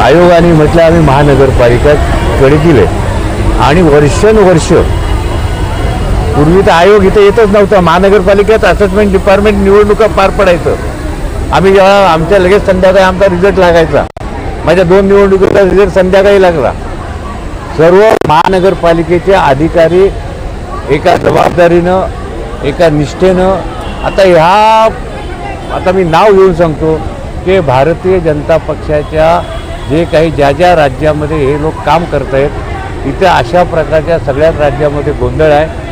आयोगाने म्हटलं आम्ही महानगरपालिकेकडे दिले आणि वर्षानुवर्ष पूर्वी तर आयोग इथे येतच नव्हता. महानगरपालिकेत असेसमेंट डिपार्टमेंट निवडणुका पार पडायचं. आम्ही जेव्हा आमच्या लगेच संध्याकाळी आमचा रिझल्ट लागायचा. माझ्या 2 निवडणुकीचा रिझल्ट संध्याकाळी लागला. सर्व महानगरपालिकेचे अधिकारी एका जबाबदारीनं एका निष्ठेनं आता मी नाव घेऊन सांगतो की भारतीय जनता पक्षाच्या जे काही ज्या राज्यामध्ये हे लोक काम करत आहेत तिथे अशा प्रकारच्या सगळ्याच राज्यामध्ये गोंधळ आहे.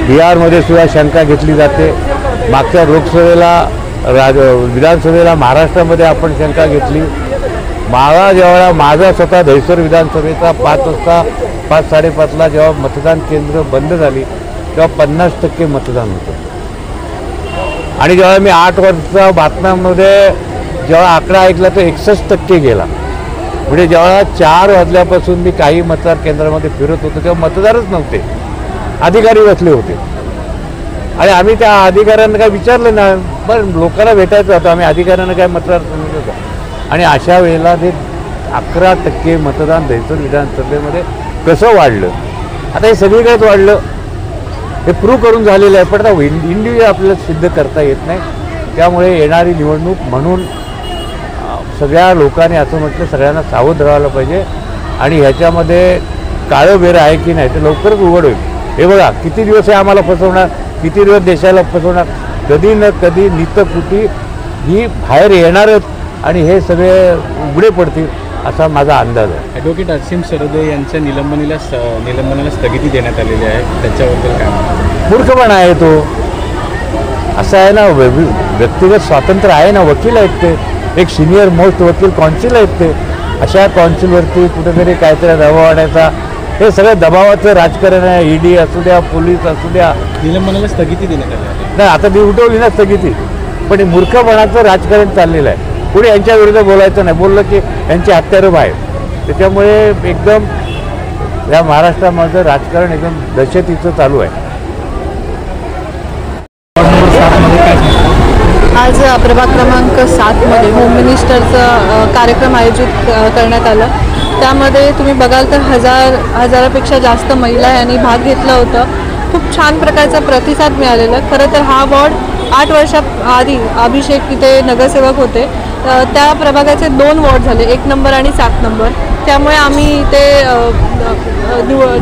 बिहारमध्ये सुद्धा शंका घेतली जाते. मागच्या लोकसभेला विधानसभेला महाराष्ट्रामध्ये आपण शंका घेतली. जेव्हा माझा स्वतः दहिसर विधानसभेचा 5 वाजता 5-5:30ला जेव्हा मतदान केंद्र बंद झाली तेव्हा 50% मतदान होतं. आणि जेव्हा मी 8 वर्षाच्या बातम्यांमध्ये जेव्हा आकडा ऐकला तो 61% गेला. म्हणजे जेव्हा 4 वाजल्यापासून मी काही मतदार केंद्रामध्ये फिरत होतो तेव्हा मतदारच नव्हते, अधिकारी बसले होते. आणि आम्ही त्या अधिकाऱ्यांना काय विचारलं ना, बरं लोकांना भेटायचं होतं, आम्ही अधिकाऱ्यांना काय मतदार होतं. आणि अशा वेळेला ते 11% मतदान दहिसर विधानसभेमध्ये कसं वाढलं. आता हे सगळीकडेच वाढलं, हे प्रूव्ह करून झालेलं आहे. पण आता इंडिव्हिज्युअल आपल्याला सिद्ध करता येत नाही. त्यामुळे येणारी निवडणूक म्हणून सगळ्या लोकांनी असं म्हटलं सगळ्यांना सावध राहायला पाहिजे. आणि ह्याच्यामध्ये काळं बेरं आहे की नाही ते लवकरच उघड होईल. हे बघा किती दिवस हे आम्हाला फसवणार, किती दिवस देशाला फसवणार. कधी ना कधी नितकुटी ही बाहेर येणारच आणि हे सगळे उघडे पडतील असा माझा अंदाज आहे. ॲडव्होकेट असीम सरदे यांच्या निलंबनाला स्थगिती देण्यात आलेली आहे, त्याच्याबद्दल काय? मूर्खपणा आहे तो. असं आहे ना, व्यक्तिगत स्वातंत्र्य आहे ना. वकील आहेत ते, एक सिनियर मोस्ट वकील कॉन्सिल आहेत ते. अशा कॉन्सिलवरती कुठेतरी काहीतरी दबाव आणायचा, हे सगळं दबावाचं राजकारण आहे. ईडी असू द्या, पोलीस असू द्या. निलंबनाला स्थगिती देण्यात आली नाही, आता ती उठवली ना स्थगिती, पण हे मूर्खपणाचं राजकारण चाललेलं आहे. पुढे यांच्या विरुद्ध बोलायचं नाही, बोललं की यांची हत्यारं बाहेर. त्याच्यामुळे एकदम या महाराष्ट्रामध्ये राजकारण एकदम दहशतीचं चालू आहे. आज प्रभाग क्रमांक 7मध्ये होम मिनिस्टरचा कार्यक्रम आयोजित करण्यात आला. त्यामध्ये तुम्ही बघाल तर हजारापेक्षा जास्त महिला यांनी भाग घेतला होता. खूप छान प्रकारचा प्रतिसाद मिळालेला. खरं तर हा वॉर्ड 8 वर्षाआधी अभिषेक इथे नगरसेवक होते. त्या प्रभागाचे 2 वॉर्ड झाले, 1 नंबर आणि 7 नंबर. त्यामुळे आम्ही इथे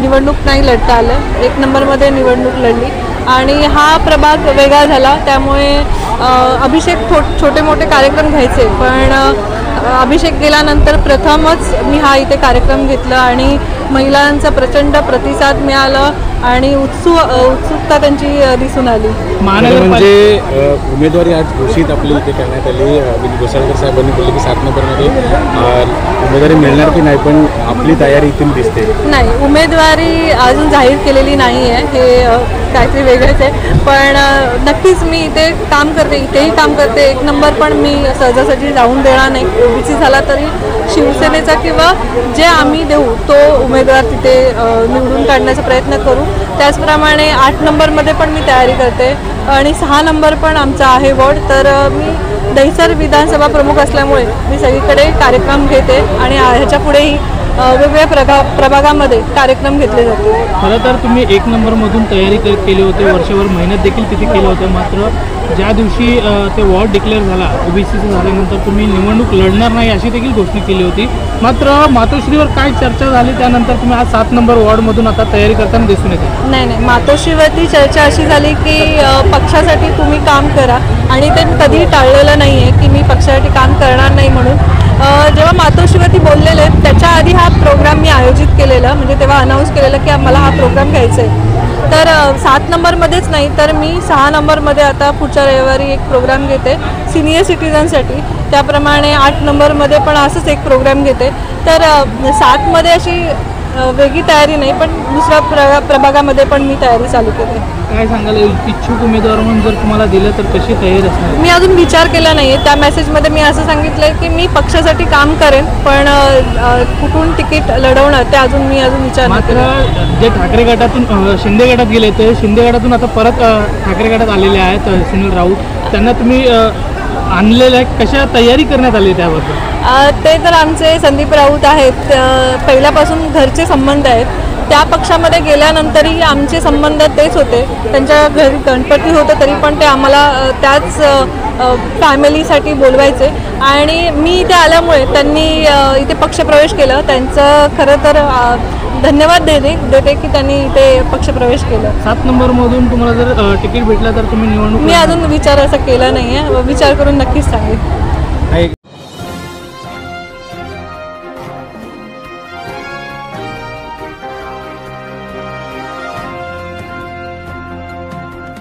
निवडणूक नाही लढता आलं. 1 नंबरमध्ये निवडणूक लढली आणि हा प्रभाग वेगळा झाला. त्यामुळे अभिषेक छोटे मोठे कार्यक्रम घ्यायचे, पण अभिषेक गेल्यानंतर प्रथमच मी हा इथे कार्यक्रम घेतला आणि महिलांचा प्रचंड प्रतिसाद मिळाला आणि उत्सुकता त्यांची दिसून आली. म्हणजे उमेदवारी आज घोषित आपली इथे करण्यात आली. विनोद घोसाळकर साहेबांनी बोलले की 7 नंबरमध्ये उमेदवारी मिळणार की नाही, पण आपली तयारी इथून दिसते. नाही, उमेदवारी अजून जाहीर केलेली नाही आहे, हे काहीतरी वेगळंच आहे. पण नक्कीच मी इथे काम करते, इथेही काम करते. 1 नंबर पण मी सहजासहजी जाऊन देणार नाही. ओबीसी झाला तरी शिवसेनेचा किंवा जे आम्ही देऊ तो उमेदवार तिथे निवडून काढण्याचा प्रयत्न करू. त्याचप्रमाणे 8 नंबरमध्ये पण मी तयारी करते आणि 6 नंबर पण आमचा आहे वॉर्ड. तर मी दहिसर विधानसभा प्रमुख असल्यामुळे मी सगळीकडे कार्यक्रम घेते आणि ह्याच्या पुढेही वेगवेगळ्या प्रभागामध्ये कार्यक्रम घेतले जाते. खरं तर तुम्ही 1 नंबरमधून तयारी केली होती, वर्षभर मेहनत देखील तिथे केलं होतं. मात्र ज्या दिवशी ते वॉर्ड डिक्लेअर झाला ओबीसीचं झाल्यानंतर तुम्ही निवडणूक लढणार नाही अशी देखील घोषणा केली होती. मात्र मातोश्रीवर काय चर्चा झाली त्यानंतर तुम्ही आज 7 नंबर वॉर्डमधून आता तयारी करताना दिसून येते? नाही, मातोश्रीवरती चर्चा अशी झाली की पक्षासाठी तुम्ही काम करा आणि ते कधीही टाळलेलं नाही आहे की मी पक्षासाठी काम करणार नाही म्हणून. जेव्हा मातोश्रीवरती बोललेले त्याच्या आधी हा प्रोग्राम मी आयोजित केलेला, म्हणजे तेव्हा अनाऊन्स केलेलं की मला हा प्रोग्राम घ्यायचा आहे. तर 7 नंबरमध्येच नाही तर मी 6 नंबरमध्ये आता पुढच्या रविवारी एक प्रोग्राम घेते सिनियर सिटीजनसाठी. त्याप्रमाणे 8 नंबरमध्ये पण असंच एक प्रोग्राम घेते. तर 7मध्ये अशी वेगळी तयारी नाही, पण दुसऱ्या प्रभागामध्ये पण मी तयारी चालू केली. काय सांगाल, इच्छुक उमेदवार म्हणून जर तुम्हाला दिलं तर कशी तयारी असणार? मी अजून विचार केला नाही आहे. त्या मेसेजमध्ये मी असं सांगितलं आहे की मी पक्षासाठी काम करेन, पण कुठून तिकीट लढवणं ते अजून विचार नाही केला. जे ठाकरे गटातून शिंदे गटात गेले ते शिंदे गटातून आता परत ठाकरे गटात आलेले आहेत सुनील राऊत, त्यांना तुम्ही आणलेलं आहे, कशा तयारी करण्यात आली आहे त्याबद्दल? ते तर आमचे संदीप राऊत आहेत, पहिल्यापासून घरचे संबंध आहेत. त्या पक्षामध्ये गेल्यानंतरही आमचे संबंध तेच होते. त्यांच्या घरी गणपती होतं तरी पण ते आम्हाला त्याच फॅमिलीसाठी बोलवायचे आणि मी इथे आल्यामुळे त्यांनी इथे पक्षप्रवेश केलं. त्यांचं खरं तर धन्यवाद देते की त्यांनी इथे पक्षप्रवेश केलं. 7 नंबरमधून तुम्हाला जर तिकीट भेटलं तर तुम्ही निवडणूक मी अजून विचार असा केला नाही आहे, विचार करून नक्कीच सांगेन.